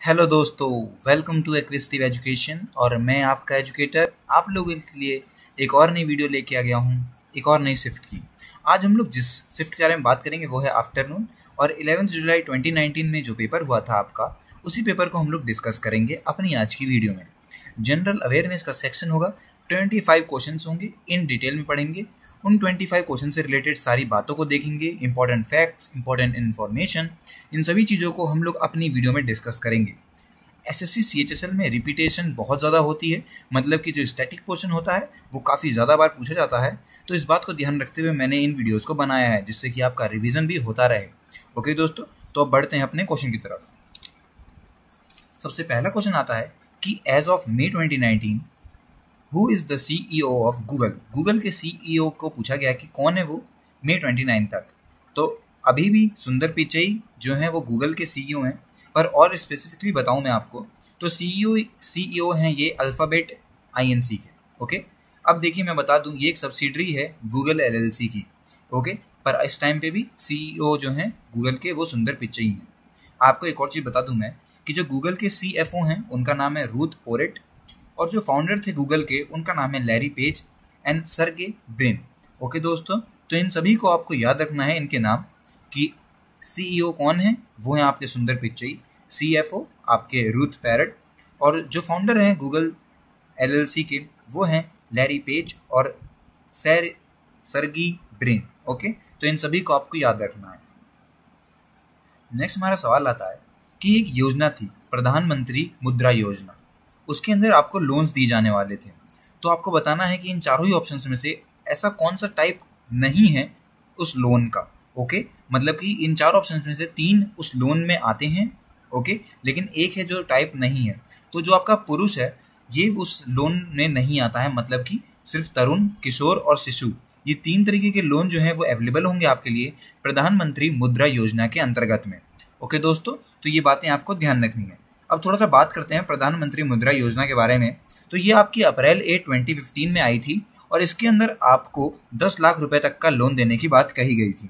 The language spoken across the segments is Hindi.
हेलो दोस्तों, वेलकम टू एक्विजिटिव एजुकेशन। और मैं आपका एजुकेटर आप लोगों के लिए एक और नई वीडियो लेके आ गया हूँ, एक और नई शिफ्ट की। आज हम लोग जिस शिफ्ट के बारे में बात करेंगे वो है आफ्टरनून, और 11 जुलाई 2019 में जो पेपर हुआ था आपका, उसी पेपर को हम लोग डिस्कस करेंगे अपनी आज की वीडियो में। जनरल अवेयरनेस का सेक्शन होगा, 25 क्वेश्चन होंगे, इन डिटेल में पढ़ेंगे। उन 25 क्वेश्चन से रिलेटेड सारी बातों को देखेंगे, इंपॉर्टेंट फैक्ट्स, इंपॉर्टेंट इन्फॉर्मेशन, इन सभी चीज़ों को हम लोग अपनी वीडियो में डिस्कस करेंगे। एसएससी सीएचएसएल में रिपीटेशन बहुत ज़्यादा होती है, मतलब कि जो स्टैटिक पोर्शन होता है वो काफ़ी ज़्यादा बार पूछा जाता है। तो इस बात को ध्यान रखते हुए मैंने इन वीडियोस को बनाया है, जिससे कि आपका रिवीजन भी होता रहे। ओके दोस्तों, तो अब बढ़ते हैं अपने क्वेश्चन की तरफ। सबसे पहला क्वेश्चन आता है कि as of May 2019 who is the CEO of Google. Google के CEO को पूछा गया कि कौन है वो मई 29 तक। तो अभी भी सुंदर पिचई जो हैं वो गूगल के CEO हैं, पर और स्पेसिफिकली बताऊं मैं आपको तो CEO हैं ये अल्फ़ाबेट INC के। ओके, अब देखिए मैं बता दूं, ये एक सब्सिडरी है गूगल LLC की। ओके, पर इस टाइम पे भी CEO जो हैं गूगल के वो सुंदर पिचई हैं। आपको एक और चीज़ बता दूं मैं कि जो गूगल के CFO हैं उनका नाम है रूथ पोरेट, और जो फाउंडर थे गूगल के उनका नाम है Larry page and Sergey Brin. Okay दोस्तों, तो इन सभी को आपको याद रखना है इनके नाम, कि CEO कौन है वो हैं आपके सुंदर पिचई, CFO आपके रूथ पैरट, और जो फाउंडर हैं गूगल LLC के वो हैं लैरी पेज और सर्गी ब्रिन। ओके, तो इन सभी को आपको याद रखना है। नेक्स्ट हमारा सवाल आता है कि एक योजना थी प्रधानमंत्री मुद्रा योजना, उसके अंदर आपको लोन्स दिए जाने वाले थे। तो आपको बताना है कि इन चारों ही ऑप्शंस में से ऐसा कौन सा टाइप नहीं है उस लोन का। ओके, मतलब कि इन चार ऑप्शंस में से 3 उस लोन में आते हैं, ओके, लेकिन एक है जो टाइप नहीं है। तो जो आपका पुरुष है ये उस लोन में नहीं आता है, मतलब कि सिर्फ तरुण, किशोर और शिशु, ये 3 तरीके के लोन जो हैं वो अवेलेबल होंगे आपके लिए प्रधानमंत्री मुद्रा योजना के अंतर्गत में। ओके दोस्तों, तो ये बातें आपको ध्यान रखनी है। अब थोड़ा सा बात करते हैं प्रधानमंत्री मुद्रा योजना के बारे में। तो ये आपकी अप्रैल 2015 में आई थी, और इसके अंदर आपको 10 लाख रुपए तक का लोन देने की बात कही गई थी।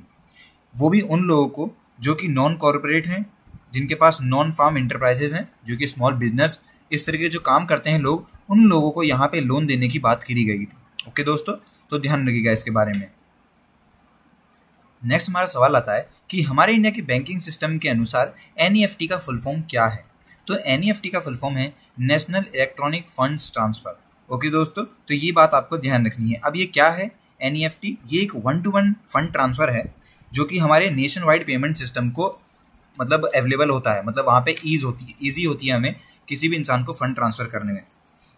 वो भी उन लोगों को जो कि नॉन कॉर्पोरेट हैं, जिनके पास नॉन फार्म इंटरप्राइजेज हैं, जो कि स्मॉल बिजनेस इस तरीके के जो काम करते हैं लोग, उन लोगों को यहाँ पे लोन देने की बात करी गई थी। ओके दोस्तों, तो ध्यान रखिएगा इसके बारे में। नेक्स्ट हमारा सवाल आता है कि हमारे इंडिया के बैंकिंग सिस्टम के अनुसार NEFT का फुल फॉर्म क्या है। तो NEFT का फुल फॉर्म है national electronic funds transfer. Okay दोस्तों, तो ये बात आपको ध्यान रखनी है। अब ये क्या है NEFT? ये एक 1-to-1 फंड ट्रांसफर है जो कि हमारे नेशन वाइड पेमेंट सिस्टम को मतलब अवेलेबल होता है, मतलब वहाँ पे ईजी होती है हमें किसी भी इंसान को फंड ट्रांसफर करने में।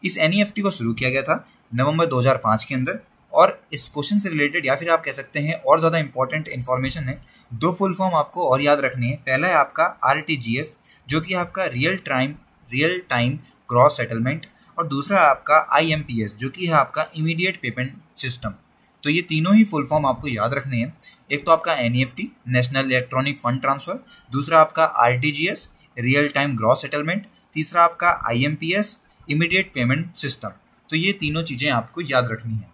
इस NEFT को शुरू किया गया था नवंबर 2005 के अंदर, और इस क्वेश्चन से रिलेटेड या फिर आप कह सकते हैं और ज़्यादा इंपॉर्टेंट इन्फॉर्मेशन है, 2 फुल फॉर्म आपको और याद रखने हैं। पहला है आपका RTGS, जो कि आपका रियल टाइम ग्रॉस सेटलमेंट, और दूसरा आपका IMPS, जो कि है आपका इमीडिएट पेमेंट सिस्टम। तो ये तीनों ही फुल फॉर्म आपको याद रखने हैं। एक तो आपका NEFT national electronic fund transfer, दूसरा आपका RTGS real time gross settlement, तीसरा आपका IMPS इमीडिएट पेमेंट सिस्टम। तो ये तीनों चीज़ें आपको याद रखनी है।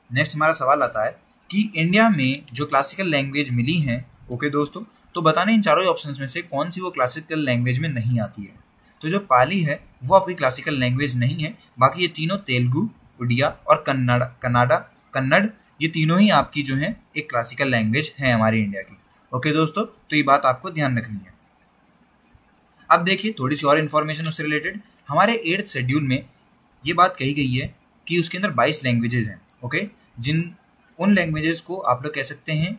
नेक्स्ट हमारा सवाल आता है कि इंडिया में जो क्लासिकल लैंग्वेज मिली हैं, ओके दोस्तों, तो बताने इन चारों ऑप्शंस में से कौन सी वो क्लासिकल लैंग्वेज में नहीं आती है। तो जो पाली है वो आपकी क्लासिकल लैंग्वेज नहीं है, बाकी ये तीनों तेलुगु, उड़िया और कन्नड़, ये तीनों ही आपकी जो है एक क्लासिकल लैंग्वेज है हमारी इंडिया की। ओके दोस्तों, तो ये बात आपको ध्यान रखनी है। अब देखिए थोड़ी सी और इन्फॉर्मेशन उससे रिलेटेड। हमारे 8th शेड्यूल में ये बात कही गई है कि उसके अंदर 22 लैंग्वेजेस हैं, ओके, उन लैंग्वेजेस को आप लोग कह सकते हैं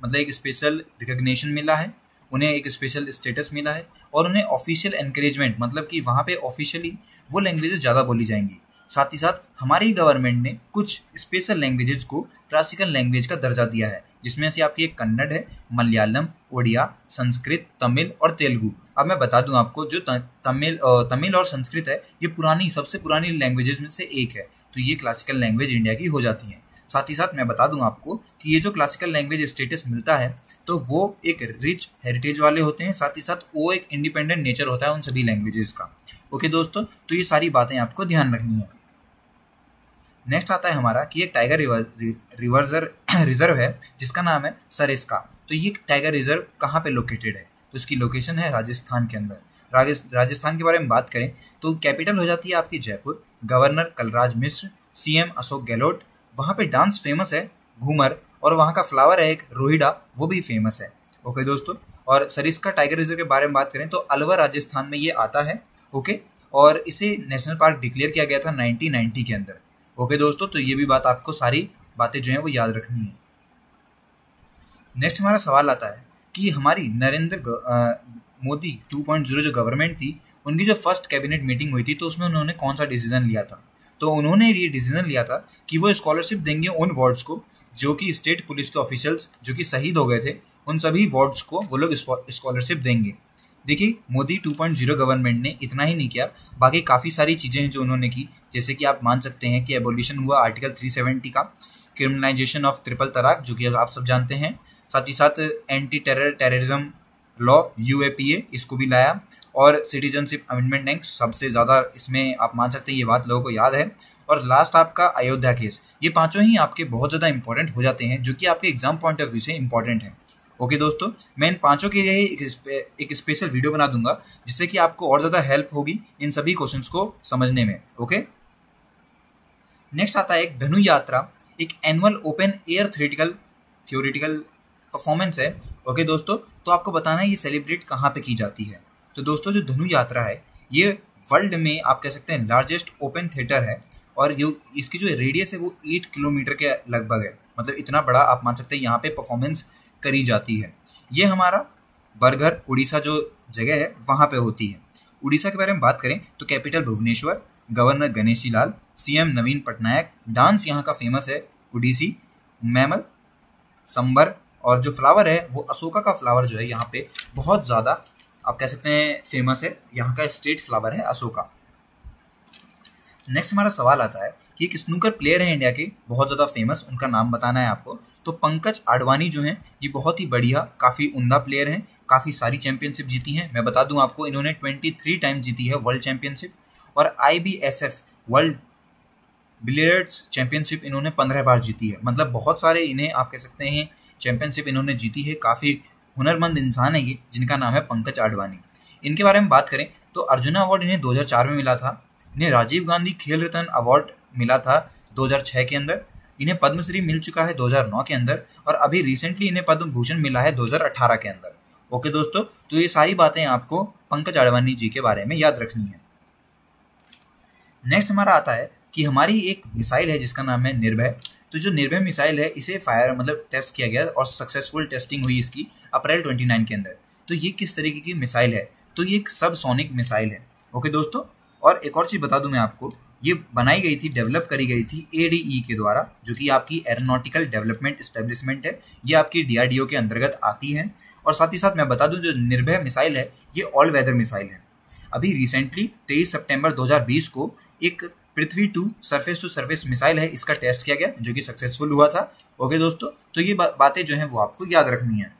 मतलब एक स्पेशल रिकग्निशन मिला है, उन्हें एक स्पेशल स्टेटस मिला है, और उन्हें ऑफिशियल एनकरेजमेंट, मतलब कि वहाँ पे ऑफिशियली वो लैंग्वेजेस ज़्यादा बोली जाएंगी। साथ ही साथ हमारी गवर्नमेंट ने कुछ स्पेशल लैंग्वेजेस को क्लासिकल लैंग्वेज का दर्जा दिया है, जिसमें से आपकी एक कन्नड़ है, मलयालम, उड़िया, संस्कृत, तमिल और तेलुगु। अब मैं बता दूं आपको, जो तमिल और संस्कृत है ये सबसे पुरानी लैंग्वेजेस में से एक है, तो ये क्लासिकल लैंग्वेज इंडिया की हो जाती है। साथ ही साथ मैं बता दूं आपको कि ये जो क्लासिकल लैंग्वेज स्टेटस मिलता है तो वो एक रिच हेरिटेज वाले होते हैं, साथ ही साथ वो एक इंडिपेंडेंट नेचर होता है उन सभी लैंग्वेजेस का। ओके दोस्तों, तो ये सारी बातें आपको ध्यान रखनी है। नेक्स्ट आता है हमारा कि एक टाइगर रिजर्व है जिसका नाम है सरिस्का। तो ये टाइगर रिजर्व कहाँ पे लोकेटेड है? तो इसकी लोकेशन है राजस्थान के अंदर। राजस्थान के बारे में बात करें तो कैपिटल हो जाती है आपकी जयपुर, गवर्नर कलराज मिश्र, सीएम अशोक गहलोत, वहाँ पे डांस फेमस है घूमर, और वहाँ का फ्लावर है एक रोहिड़ा, वो भी फेमस है। ओके दोस्तों, और सरिस्का टाइगर रिजर्व के बारे में बात करें तो अलवर राजस्थान में ये आता है। ओके, और इसे नेशनल पार्क डिक्लेयर किया गया था 1990 के अंदर। ओके दोस्तों, तो ये भी बात आपको सारी बातें जो हैं वो याद रखनी है। नेक्स्ट हमारा सवाल आता है कि हमारी मोदी 2.0 जो गवर्नमेंट थी, उनकी जो फर्स्ट कैबिनेट मीटिंग हुई थी तो उसमें उन्होंने कौन सा डिसीजन लिया था? तो उन्होंने ये डिसीजन लिया था कि वो स्कॉलरशिप देंगे उन वार्ड्स को जो कि स्टेट पुलिस के ऑफिशियल्स जो कि शहीद हो गए थे, उन सभी वार्ड्स को वो लोग स्कॉलरशिप देंगे। देखिए, मोदी 2.0 गवर्नमेंट ने इतना ही नहीं किया, बाकी काफ़ी सारी चीज़ें हैं जो उन्होंने की, जैसे कि आप मान सकते हैं कि एबोलिशन हुआ आर्टिकल 370 का, क्रिमिनलाइजेशन ऑफ ट्रिपल तलाक जो कि आप सब जानते हैं, साथ ही साथ एंटी टेररिज्म लॉ UAPA इसको भी लाया, और सिटीजनशिप अमेंडमेंट एक्ट सबसे ज़्यादा इसमें आप मान सकते हैं, ये बात लोगों को याद है। और लास्ट आपका अयोध्या केस। ये पांचों ही आपके बहुत ज़्यादा इंपॉर्टेंट हो जाते हैं, जो कि आपके एग्जाम पॉइंट ऑफ व्यू से इंपॉर्टेंट है। ओके दोस्तों, मैं इन पांचों के लिए एक स्पेशल वीडियो बना दूंगा, जिससे कि आपको और ज़्यादा हेल्प होगी इन सभी क्वेश्चंस को समझने में। ओके, नेक्स्ट आता है एक धनु यात्रा, एक annual open air theoretical performance है। ओके दोस्तों, तो आपको बताना है ये सेलिब्रेट कहाँ पे की जाती है। तो दोस्तों, जो धनु यात्रा है ये वर्ल्ड में आप कह सकते हैं लार्जेस्ट ओपन थिएटर है, और इसकी जो रेडियस है वो 8 किलोमीटर के लगभग है, मतलब इतना बड़ा आप मान सकते हैं यहाँ पे परफॉर्मेंस करी जाती है। ये हमारा बरगढ़ उड़ीसा जो जगह है वहाँ पे होती है। उड़ीसा के बारे में बात करें तो capital Bhubaneswar, governor Ganeshi Lal, CM नवीन पटनायक, डांस यहाँ का फेमस है उड़ीसी, मैमल संबर, और जो फ्लावर है वो अशोका का फ्लावर जो है यहाँ पे बहुत ज़्यादा आप कह सकते हैं फेमस है, यहाँ का स्टेट फ्लावर है अशोका। नेक्स्ट हमारा सवाल आता है कि एक स्नूकर प्लेयर है इंडिया के बहुत ज़्यादा फेमस, उनका नाम बताना है आपको। तो पंकज आडवाणी जो हैं ये बहुत ही बढ़िया, काफ़ी उम्दा प्लेयर हैं, काफ़ी सारी चैंपियनशिप जीती हैं। मैं बता दूं आपको, इन्होंने 23 टाइम जीती है वर्ल्ड चैंपियनशिप, और IBSF वर्ल्ड बिलियर्ड्स चैंपियनशिप इन्होंने 15 बार जीती है। मतलब बहुत सारे इन्हें आप कह सकते हैं चैंपियनशिप इन्होंने जीती है। काफ़ी हुनरमंद इंसान है ये, जिनका नाम है पंकज आडवाणी। इनके बारे में बात करें तो अर्जुना अवार्ड इन्हें 2004 में मिला था, इन्हें राजीव गांधी खेल रत्न अवार्ड मिला था 2006 के अंदर, इन्हें पद्मश्री मिल चुका है 2009 के अंदर, और अभी रिसेंटली इन्हें पद्म भूषण मिला है 2018 के अंदर। ओके दोस्तों, तो ये सारी बातें आपको पंकज आडवाणी जी के बारे में याद रखनी है। नेक्स्ट हमारा आता है कि हमारी एक मिसाइल है जिसका नाम है निर्भय। तो जो निर्भय मिसाइल है इसे टेस्ट किया गया और सक्सेसफुल टेस्टिंग हुई इसकी अप्रैल 29 के अंदर। तो ये किस तरीके की मिसाइल है? तो ये एक सब सोनिक मिसाइल है। ओके दोस्तों, और एक और चीज़ बता दूं मैं आपको, ये बनाई गई थी, डेवलप करी गई थी ADE के द्वारा, जो कि आपकी एरोनॉटिकल डेवलपमेंट एस्टेब्लिशमेंट है, ये आपकी DRDO के अंतर्गत आती है। और साथ ही साथ मैं बता दूं, जो निर्भय मिसाइल है ये ऑल वेदर मिसाइल है। अभी रिसेंटली 23 सितंबर 2020 को एक पृथ्वी टू सरफेस मिसाइल है, इसका टेस्ट किया गया जो कि सक्सेसफुल हुआ था। ओके दोस्तों, तो ये बातें जो हैं वो आपको याद रखनी है।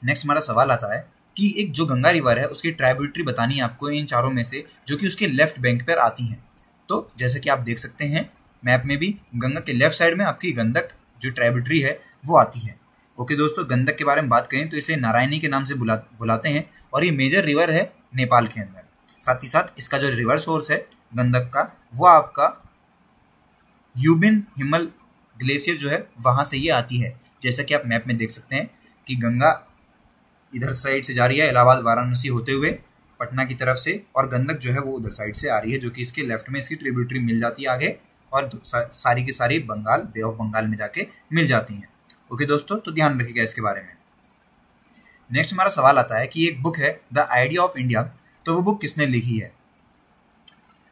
नेक्स्ट हमारा सवाल आता है कि एक जो गंगा रिवर है उसकी ट्राइब्यूटरी बतानी है आपको इन चारों में से, जो कि उसके लेफ्ट बैंक पर आती हैं। तो जैसे कि आप देख सकते हैं मैप में भी, गंगा के लेफ्ट साइड में आपकी गंडक जो ट्राइब्यूटरी है वो आती है। ओके दोस्तों, गंडक के बारे में बात करें तो इसे नारायणी के नाम से बुलाते हैं, और ये मेजर रिवर है नेपाल के अंदर। साथ ही साथ इसका जो रिवर सोर्स है गंडक का, वो आपका यूबिन हिमल ग्लेशियर जो है वहाँ से ये आती है। जैसा कि आप मैप में देख सकते हैं कि गंगा इधर साइड से जा रही है, इलाहाबाद वाराणसी होते हुए पटना की तरफ से, और गंडक जो है वो उधर साइड से आ रही है, जो कि इसके लेफ्ट में इसकी ट्रिब्यूटरी मिल जाती है आगे, और सारी की सारी बंगाल, बे ऑफ बंगाल में जाके मिल जाती हैं। ओके दोस्तों, तो ध्यान रखिएगा इसके बारे में। नेक्स्ट हमारा सवाल आता है कि एक बुक है द आइडिया ऑफ इंडिया, तो वो बुक किसने लिखी है?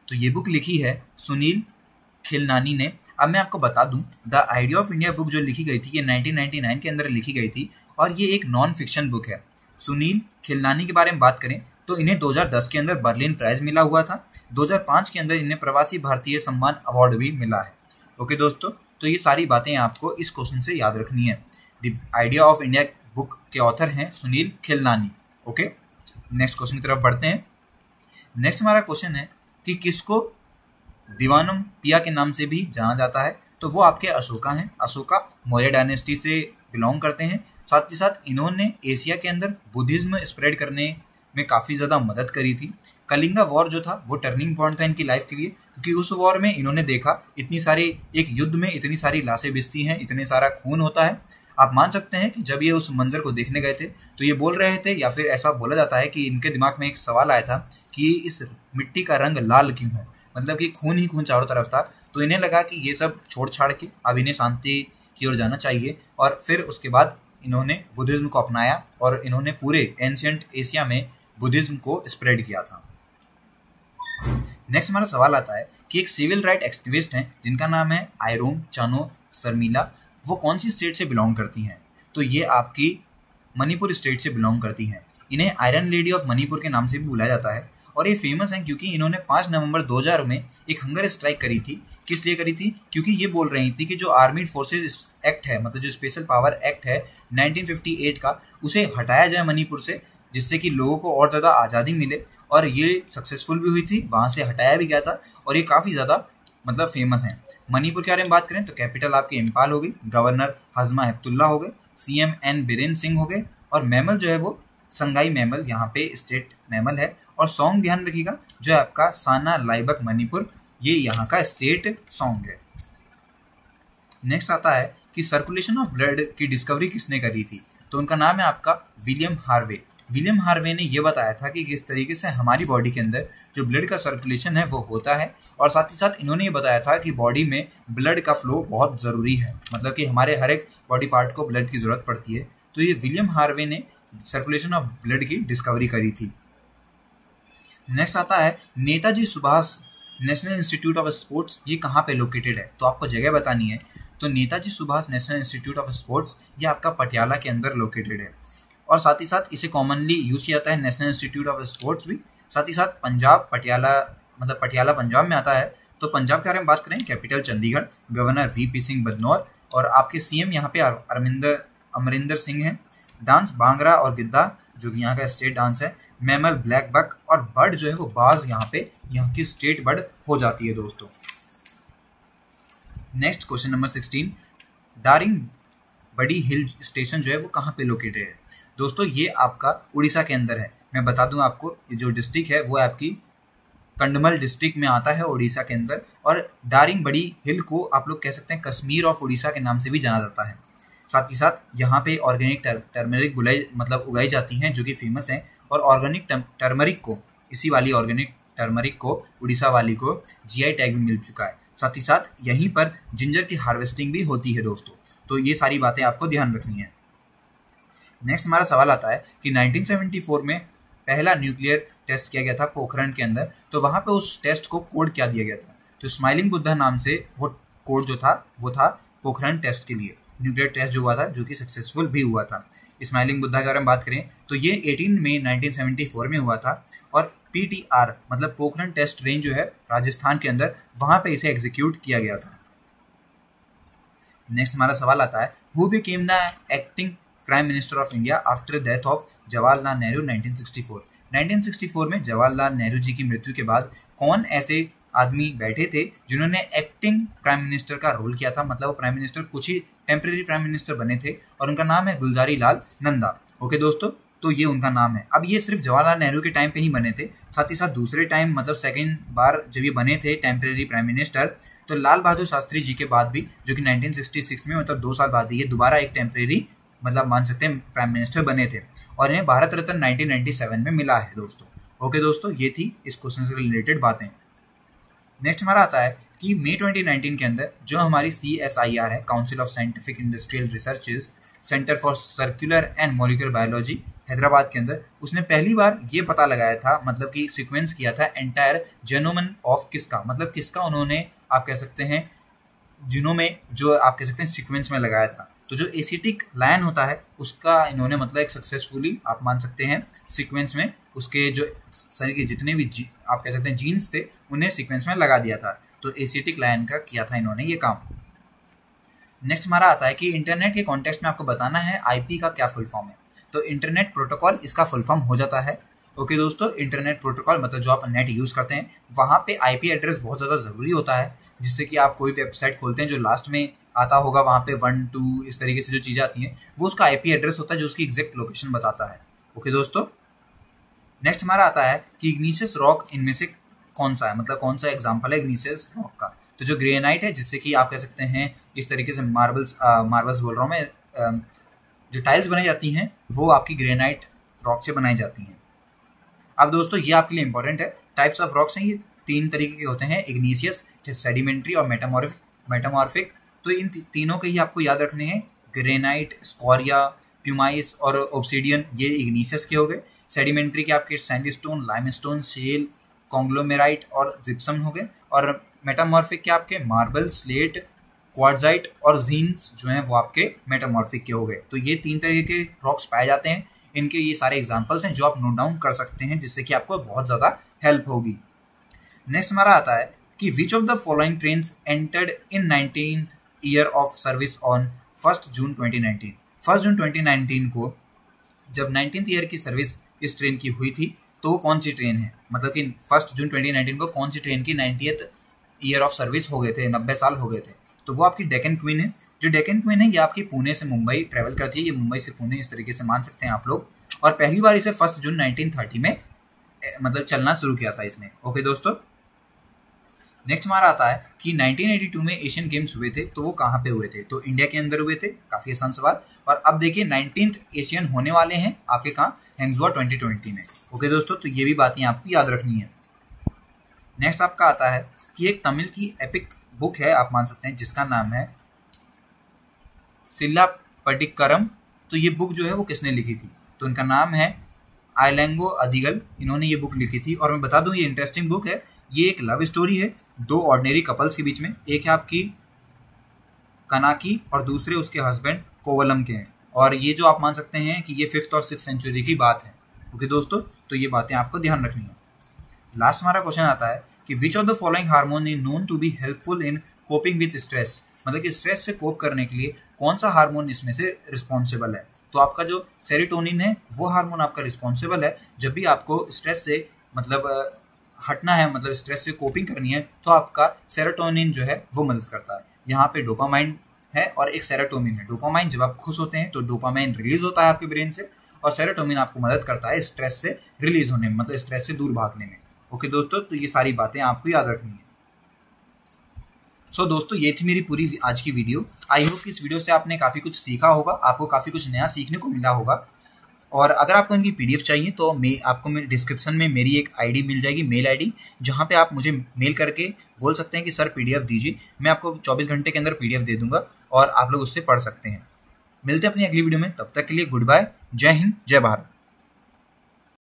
तो ये बुक लिखी है सुनील खिलनानी ने। अब मैं आपको बता दूं, the idea of India book जो लिखी गई थी ये 1999 के अंदर लिखी गई थी, और ये एक नॉन फिक्शन बुक है। सुनील खिलनानी के बारे में बात करें तो इन्हें 2010 के अंदर बर्लिन प्राइज मिला हुआ था, 2005 के अंदर इन्हें प्रवासी भारतीय सम्मान अवार्ड भी मिला है। ओके दोस्तों, तो ये सारी बातें आपको इस क्वेश्चन से याद रखनी है। The idea of India book के ऑथर हैं Sunil Khilnani. Okay, next question की तरफ बढ़ते हैं। नेक्स्ट हमारा क्वेश्चन है कि किसको दीवानम पिया के नाम से भी जाना जाता है? तो वो आपके अशोका हैं। अशोका मौर्य डायनेस्टी से बिलोंग करते हैं। साथ ही साथ इन्होंने एशिया के अंदर बुद्धिज्म स्प्रेड करने में काफ़ी ज़्यादा मदद करी थी। कलिंगा वॉर जो था वो टर्निंग पॉइंट था इनकी लाइफ के लिए, क्योंकि उस वॉर में इन्होंने देखा इतनी सारी, एक युद्ध में इतनी सारी लाशें बिछती हैं, इतने सारा खून होता है। आप मान सकते हैं कि जब ये उस मंजर को देखने गए थे तो ये बोल रहे थे, या फिर ऐसा बोला जाता है कि इनके दिमाग में एक सवाल आया था कि इस मिट्टी का रंग लाल क्यों है, मतलब कि खून ही खून चारों तरफ था। तो इन्हें लगा कि ये सब छोड़ छाड़ के अब इन्हें शांति की ओर जाना चाहिए, और फिर उसके बाद इन्होंने बुद्धिज्म को अपनाया और इन्होंने पूरे एंशिएंट एशिया में बुद्धिज्म को स्प्रेड किया था। नेक्स्ट हमारा सवाल आता है कि एक सिविल राइट एक्टिविस्ट हैं जिनका नाम है आयरोम चानो शर्मिला, वो कौन सी स्टेट से बिलोंग करती हैं? तो ये आपकी मणिपुर स्टेट से बिलोंग करती हैं। इन्हें आयरन लेडी ऑफ मणिपुर के नाम से भी बुलाया जाता है, और ये फेमस हैं क्योंकि इन्होंने 5 नवंबर 2000 में एक हंगर स्ट्राइक करी थी। किस लिए करी थी? क्योंकि ये बोल रही थी कि जो आर्मीड फोर्सेज एक्ट है, मतलब जो स्पेशल पावर एक्ट है 1958 का, उसे हटाया जाए मणिपुर से, जिससे कि लोगों को और ज़्यादा आज़ादी मिले। और ये सक्सेसफुल भी हुई थी, वहाँ से हटाया भी गया था, और ये काफ़ी ज़्यादा मतलब फेमस हैं। मणिपुर के बारे में बात करें तो कैपिटल आपकी इम्फाल हो गई, गवर्नर हजमा हेप्तुल्ला हो गए, CM एन बीरेन सिंह हो गए, और मैमल जो है वो संगाई मैमल यहाँ पे स्टेट मैमल है। और सॉन्ग ध्यान रखिएगा जो है आपका साना लाइबक मणिपुर, ये यहाँ का स्टेट सॉन्ग है। नेक्स्ट आता है कि सर्कुलेशन ऑफ ब्लड की डिस्कवरी किसने करी थी? तो उनका नाम है आपका विलियम हार्वे। विलियम हार्वे ने यह बताया था कि किस तरीके से हमारी बॉडी के अंदर जो ब्लड का सर्कुलेशन है वो होता है, और साथ ही साथ इन्होंने ये बताया था कि बॉडी में ब्लड का फ्लो बहुत ज़रूरी है, मतलब कि हमारे हर एक बॉडी पार्ट को ब्लड की ज़रूरत पड़ती है। तो ये विलियम हार्वे ने सर्कुलेशन ऑफ ब्लड की डिस्कवरी करी थी। नेक्स्ट आता है Netaji Subhash national institute of sports, ये कहाँ पे लोकेटेड है? तो आपको जगह बतानी है। तो Netaji Subhash national institute of sports ये आपका पटियाला के अंदर लोकेटेड है, और साथ ही साथ इसे कॉमनली यूज़ किया जाता है नेशनल इंस्टीट्यूट ऑफ स्पोर्ट्स भी। साथ ही साथ पंजाब पटियाला, मतलब पटियाला पंजाब में आता है। तो पंजाब के बारे में बात करें, capital Chandigarh, governor VP Singh Badnore, और आपके CM यहाँ पे अमरिंदर सिंह हैं। डांस भांगड़ा और गिद्धा जो कि यहाँ का स्टेट डांस है। मैमल ब्लैक बक, और बर्ड जो है वो बाज यहाँ पे यहाँ की स्टेट बर्ड हो जाती है दोस्तों। नेक्स्ट क्वेश्चन नंबर 16, दारिंग बड़ी हिल स्टेशन जो है वो कहाँ पे लोकेटेड है? दोस्तों ये आपका उड़ीसा के अंदर है। मैं बता दूं आपको, ये जो डिस्ट्रिक्ट है वो आपकी कंडमल डिस्ट्रिक्ट में आता है उड़ीसा के अंदर, और दारिंग बड़ी हिल को आप लोग कह सकते हैं कश्मीर ऑफ उड़ीसा के नाम से भी जाना जाता है। साथ ही साथ यहाँ पे ऑर्गेनिक टर्मरिक उगाई जाती हैं जो कि फेमस हैं, और ऑर्गेनिक टर्मरिक को, इसी वाली ऑर्गेनिक टर्मरिक को, उड़ीसा वाली को GI टैग भी मिल चुका है। साथ ही साथ यहीं पर जिंजर की हार्वेस्टिंग भी होती है दोस्तों। तो ये सारी बातें आपको ध्यान रखनी है। नेक्स्ट हमारा सवाल आता है कि 1974 में पहला न्यूक्लियर टेस्ट किया गया था पोखरण के अंदर, तो वहाँ पे उस टेस्ट को कोड क्या दिया गया था? तो स्माइलिंग बुद्धा नाम से वो कोड जो था वो था पोखरण टेस्ट के लिए, न्यूक्लियर टेस्ट जो हुआ था, जो कि सक्सेसफुल भी हुआ था। स्माइलिंग बुद्धा के बारे में बात करें तो ये 18 मई 1974 में हुआ था, और PTR मतलब पोखरण टेस्ट रेंज जो है राजस्थान के अंदर, वहाँ पे इसे एग्जीक्यूट किया गया था। नेक्स्ट हमारा सवाल आता है, who became the acting prime minister of India after death of Jawaharlal Nehru 1964? 1964 में जवाहरलाल नेहरू जी की मृत्यु के बाद कौन ऐसे आदमी बैठे थे जिन्होंने एक्टिंग प्राइम मिनिस्टर का रोल किया था? मतलब वो प्राइम मिनिस्टर कुछ ही टेम्परेरी प्राइम मिनिस्टर बने थे, और उनका नाम है गुलजारी लाल नंदा। ओके दोस्तों, तो ये उनका नाम है। अब ये सिर्फ जवाहरलाल नेहरू के टाइम पे ही बने थे, साथ ही साथ दूसरे टाइम, मतलब सेकेंड बार जब ये बने थे टेम्परेरी प्राइम मिनिस्टर, तो लाल बहादुर शास्त्री जी के बाद भी, जो कि 1966 में, मतलब 2 साल बाद ही ये दोबारा एक टेम्परेरी, मतलब मान सकते हैं प्राइम मिनिस्टर बने थे, और इन्हें भारत रत्न 1997 में मिला है दोस्तों। ओके दोस्तों, ये थी इस क्वेश्चन से रिलेटेड बातें। नेक्स्ट हमारा आता है कि मई 2019 के अंदर जो हमारी CSIR है, council of scientific industrial researches, centre for circular and molecular biology, Hyderabad के अंदर, उसने पहली बार ये पता लगाया था, मतलब कि सीक्वेंस किया था एंटायर जेनोम ऑफ किसका, मतलब किसका उन्होंने आप कह सकते हैं जिनोम में, जो आप कह सकते हैं सीक्वेंस में लगाया था। तो जो एसिटिक लायन होता है उसका इन्होंने मतलब एक सक्सेसफुली आप मान सकते हैं सीक्वेंस में उसके जो शरीर के जितने भी आप कह सकते हैं जीन्स थे उन्हें सीक्वेंस में लगा दिया था। तो एसिटिक लायन का किया था इन्होंने ये काम। नेक्स्ट हमारा आता है कि इंटरनेट के कॉन्टेक्स्ट में आपको बताना है IP का क्या फुल फॉर्म है। तो इंटरनेट प्रोटोकॉल इसका फुल फॉर्म हो जाता है। ओके दोस्तों, इंटरनेट प्रोटोकॉल मतलब जो आप नेट यूज़ करते हैं वहाँ पे IP एड्रेस बहुत ज़्यादा ज़रूरी होता है, जिससे कि आप कोई वेबसाइट खोलते हैं जो लास्ट में आता होगा वहाँ पे 1 2 इस तरीके से जो चीज़ें आती हैं, वो उसका आईपी एड्रेस होता है जो उसकी एग्जैक्ट लोकेशन बताता है। ओके दोस्तों, नेक्स्ट हमारा आता है कि इग्निशियस रॉक इनमें से कौन सा है, मतलब कौन सा एग्जाम्पल है इग्निशियस रॉक का। तो जो ग्रेनाइट है, जिससे कि आप कह सकते हैं इस तरीके से मार्बल्स बोल रहा हूँ मैं, जो टाइल्स बनाई जाती हैं वो आपकी ग्रेनाइट रॉक से बनाई जाती हैं। अब दोस्तों ये आपके लिए इंपॉर्टेंट है, टाइप्स ऑफ रॉक्स हैं ये 3 तरीके के होते हैं, इग्निशियस, सेडिमेंट्री और मेटामॉर्फिक। तो इन तीनों के ही आपको याद रखने हैं, ग्रेनाइट, स्कोरिया, प्यूमाइस और ऑब्सीडियन, ये इग्निशियस के हो गए। सेडिमेंट्री के आपके सैंडस्टोन, लाइमस्टोन, शेल, कॉन्ग्लोमेराइट और जिप्सम हो गए। और मेटामॉर्फिक के आपके मार्बल, स्लेट, क्वार्ट्जाइट और जीन्स जो हैं वो आपके मेटामॉर्फिक के हो गए। तो ये 3 तरह के रॉक्स पाए जाते हैं, इनके ये सारे एग्जांपल्स हैं जो आप नोट डाउन कर सकते हैं, जिससे कि आपको बहुत ज़्यादा हेल्प होगी। नेक्स्ट हमारा आता है कि which of the following trains entered in 19th year of service on 1 जून 2019। 1 जून 2019 को जब 19th ईयर की सर्विस इस ट्रेन की हुई थी, तो वो कौन सी ट्रेन है, मतलब कि 1 जून 2019 को कौन सी ट्रेन की 90th ईयर ऑफ सर्विस हो गए थे, 90 साल हो गए थे। तो वो आपकी डेक्कन क्वीन है। जो डेक्कन क्वीन है ये आपकी पुणे से मुंबई ट्रैवल करती है, ये मुंबई से पुणे इस तरीके से मान सकते हैं आप लोग। और पहली बार इसे 1 जून 1930 में मतलब चलना शुरू किया था इसने। ओके दोस्तों, नेक्स्ट हमारा आता है कि 1982 में एशियन गेम्स हुए थे, तो वो कहाँ पे हुए थे, तो इंडिया के अंदर हुए थे। काफ़ी आसान सवाल। और अब देखिए 19th एशियन होने वाले हैं आपके कहाँ, हैंगजो 2020 में। ओके दोस्तों, तो ये भी बातें आपको याद रखनी है। नेक्स्ट आपका आता है कि एक तमिल की एपिक बुक है, आप मान सकते हैं, जिसका नाम है सिल्लापट्टिकरम। तो ये बुक जो है वो किसने लिखी थी, तो इनका नाम है आइलेंगो अधिगल, इन्होंने ये बुक लिखी थी। और मैं बता दूं ये इंटरेस्टिंग बुक है, ये एक लव स्टोरी है 2 ऑर्डिनरी कपल्स के बीच में। एक है आपकी कनाकी और दूसरे उसके हस्बैंड कोवलम के हैं। और ये जो आप मान सकते हैं कि ये 5th और 6th सेंचुरी की बात है। ओके दोस्तों, तो ये बातें आपको ध्यान रखनी है। लास्ट हमारा क्वेश्चन आता है कि which of the following hormone is known to be helpful in coping with stress, मतलब कि स्ट्रेस से कोप करने के लिए कौन सा हार्मोन इसमें से रिस्पॉन्सिबल है। तो आपका जो सेरोटोनिन है वो हार्मोन आपका रिस्पॉन्सिबल है जब भी आपको स्ट्रेस से मतलब हटना है, मतलब स्ट्रेस से कोपिंग करनी है, तो आपका सेरोटोनिन जो है वो मदद करता है। यहाँ पे डोपामाइन है और एक सेरोटोनिन है। डोपामाइन जब आप खुश होते हैं तो डोपामाइन रिलीज होता है आपके ब्रेन से, और सेरोटोनिन आपको मदद करता है स्ट्रेस से रिलीज होने में, मतलब स्ट्रेस से दूर भागने में। ओके दोस्तों, तो ये सारी बातें आपको याद रखनी है। सो दोस्तों, ये थी मेरी पूरी आज की वीडियो। आई होप कि इस वीडियो से आपने काफ़ी कुछ सीखा होगा, आपको काफ़ी कुछ नया सीखने को मिला होगा। और अगर आपको इनकी पीडीएफ चाहिए तो आपको मेरे डिस्क्रिप्शन में मेरी एक आईडी मिल जाएगी, मेल आईडी, जहाँ पे आप मुझे मेल करके बोल सकते हैं कि सर पीडीएफ दीजिए। मैं आपको 24 घंटे के अंदर पीडीएफ दे दूंगा और आप लोग उससे पढ़ सकते हैं। मिलते हैं अपनी अगली वीडियो में, तब तक के लिए गुड बाय, जय हिंद, जय भारत।